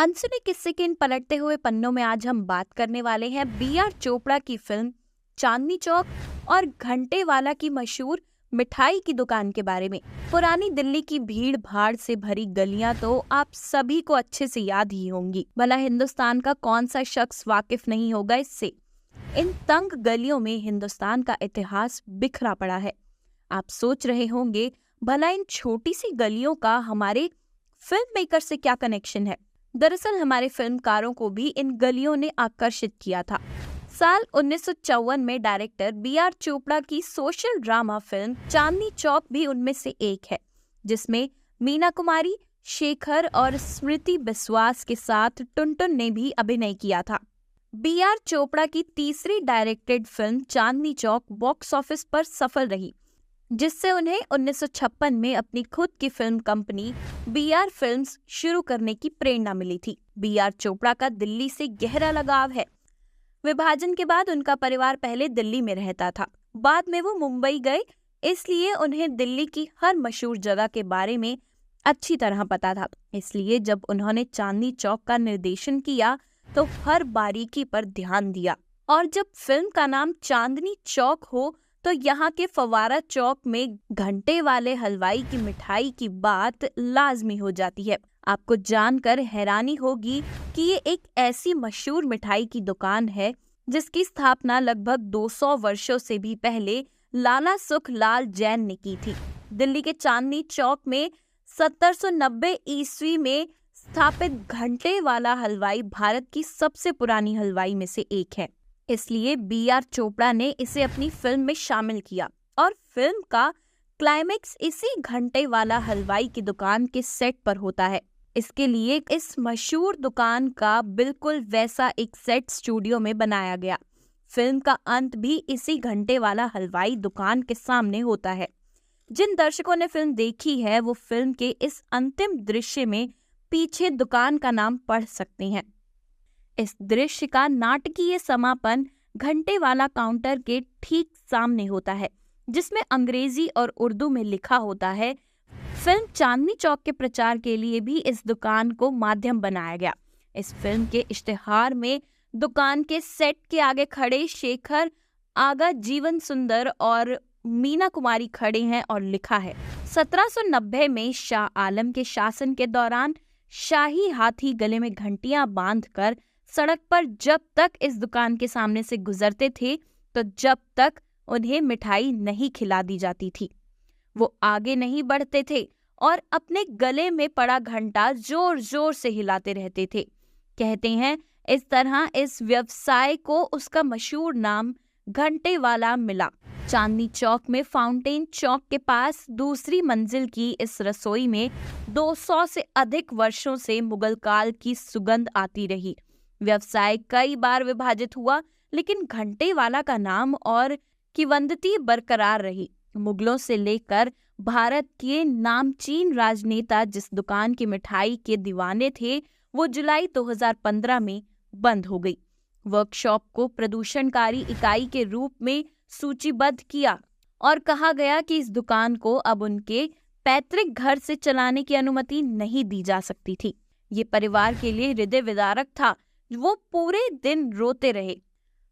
अनसुने किस्से के इन पलटते हुए पन्नों में आज हम बात करने वाले हैं बी.आर. चोपड़ा की फिल्म चांदनी चौक और घंटे वाला की मशहूर मिठाई की दुकान के बारे में। पुरानी दिल्ली की भीड़ भाड़ से भरी गलियां तो आप सभी को अच्छे से याद ही होंगी। भला हिंदुस्तान का कौन सा शख्स वाकिफ नहीं होगा इससे। इन तंग गलियों में हिंदुस्तान का इतिहास बिखरा पड़ा है। आप सोच रहे होंगे भला इन छोटी सी गलियों का हमारे फिल्म मेकर से क्या कनेक्शन है। दरअसल हमारे फिल्मकारों को भी इन गलियों ने आकर्षित किया था। साल 1954 में डायरेक्टर बी.आर. चोपड़ा की social drama film Chandni Chowk भी उनमें से एक है, जिसमें मीना कुमारी, शेखर और स्मृति बिस्वास के साथ टुनटुन ने भी अभिनय किया था। बी.आर. चोपड़ा की तीसरी डायरेक्टेड फिल्म चांदनी चौक बॉक्स ऑफिस पर सफल रही, जिससे उन्हें 1956 में अपनी खुद की फिल्म कंपनी बी.आर. फिल्म्स शुरू करने की प्रेरणा मिली थी। बी.आर. चोपड़ा का दिल्ली से गहरा लगाव है। विभाजन के बाद उनका परिवार पहले दिल्ली में रहता था, बाद में वो मुंबई गए, इसलिए उन्हें दिल्ली की हर मशहूर जगह के बारे में अच्छी तरह पता था। इसलिए जब उन्होंने चांदनी चौक का निर्देशन किया तो हर बारीकी पर ध्यान दिया, और जब फिल्म का नाम चांदनी चौक हो तो यहाँ के फवारा चौक में घंटे वाले हलवाई की मिठाई की बात लाजमी हो जाती है। आपको जानकर हैरानी होगी कि ये एक ऐसी मशहूर मिठाई की दुकान है जिसकी स्थापना लगभग 200 वर्षों से भी पहले लाला सुखलाल जैन ने की थी। दिल्ली के चांदनी चौक में 1790 ईस्वी में स्थापित घंटे वाला हलवाई भारत की सबसे पुरानी हलवाई में से एक है। इसलिए बी.आर. चोपड़ा ने इसे अपनी फिल्म में शामिल किया और फिल्म का क्लाइमेक्स इसी घंटे वाला हलवाई की दुकान के सेट पर होता है। इसके लिए इस मशहूर दुकान का बिल्कुल वैसा एक सेट स्टूडियो में बनाया गया। फिल्म का अंत भी इसी घंटे वाला हलवाई दुकान के सामने होता है। जिन दर्शकों ने फिल्म देखी है वो फिल्म के इस अंतिम दृश्य में पीछे दुकान का नाम पढ़ सकते हैं। इस दृश्य का नाटकीय समापन घंटे वाला काउंटर के ठीक सामने होता है, जिसमें अंग्रेजी और उर्दू में लिखा होता है। फिल्म चांदनी चौक के प्रचार के लिए भी इस दुकान को माध्यम बनाया गया। इस फिल्म के इश्तिहार में दुकान के सेट के आगे खड़े शेखर, आगा जीवन सुंदर और मीना कुमारी खड़े हैं और लिखा है 1790 में शाह आलम के शासन के दौरान शाही हाथी गले में घंटियां बांधकर सड़क पर जब तक इस दुकान के सामने से गुजरते थे तो जब तक उन्हें मिठाई नहीं खिला दी जाती थी वो आगे नहीं बढ़ते थे और अपने गले में पड़ा घंटा जोर जोर से हिलाते रहते थे। कहते हैं इस तरह इस व्यवसाय को उसका मशहूर नाम घंटे वाला मिला। चांदनी चौक में फाउंटेन चौक के पास दूसरी मंजिल की इस रसोई में 200 से अधिक वर्षों से मुगल काल की सुगंध आती रही। व्यवसाय कई बार विभाजित हुआ, लेकिन घंटे वाला का नाम और किंवदंती बरकरार रही। मुगलों से लेकर भारत के नामचीन राजनेता जिस दुकान की मिठाई के दीवाने थे वो जुलाई 2015 में बंद हो गई। वर्कशॉप को प्रदूषणकारी इकाई के रूप में सूचीबद्ध किया और कहा गया कि इस दुकान को अब उनके पैतृक घर से चलाने की अनुमति नहीं दी जा सकती थी। ये परिवार के लिए हृदय विदारक था। वो पूरे दिन रोते रहे।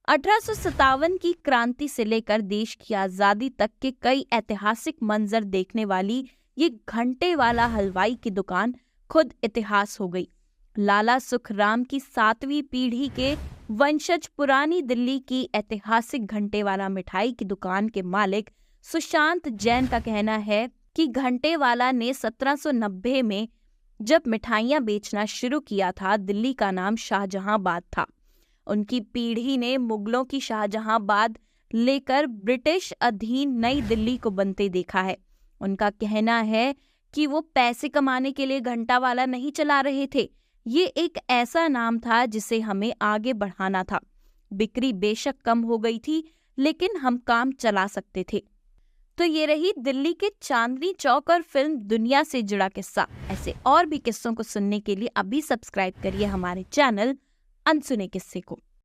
1857 की क्रांति से लेकर देश की आजादी तक के कई ऐतिहासिक मंजर देखने वाली ये घंटे वाला हलवाई की दुकान खुद इतिहास हो गई। लाला सुखराम की 7वीं पीढ़ी के वंशज पुरानी दिल्ली की ऐतिहासिक घंटे वाला मिठाई की दुकान के मालिक सुशांत जैन का कहना है कि घंटे वाला ने 1790 में जब मिठाइयाँ बेचना शुरू किया था, दिल्ली का नाम शाहजहांबाद था। उनकी पीढ़ी ने मुगलों की शाहजहांबाद लेकर ब्रिटिश अधीन नई दिल्ली को बनते देखा है। उनका कहना है कि वो पैसे कमाने के लिए घंटा वाला नहीं चला रहे थे, ये एक ऐसा नाम था जिसे हमें आगे बढ़ाना था। बिक्री बेशक कम हो गई थी, लेकिन हम काम चला सकते थे। तो ये रही दिल्ली के चांदनी चौक और फिल्म दुनिया से जुड़ा किस्सा। ऐसे और भी किस्सों को सुनने के लिए अभी सब्सक्राइब करिए हमारे चैनल अनसुने किस्से को।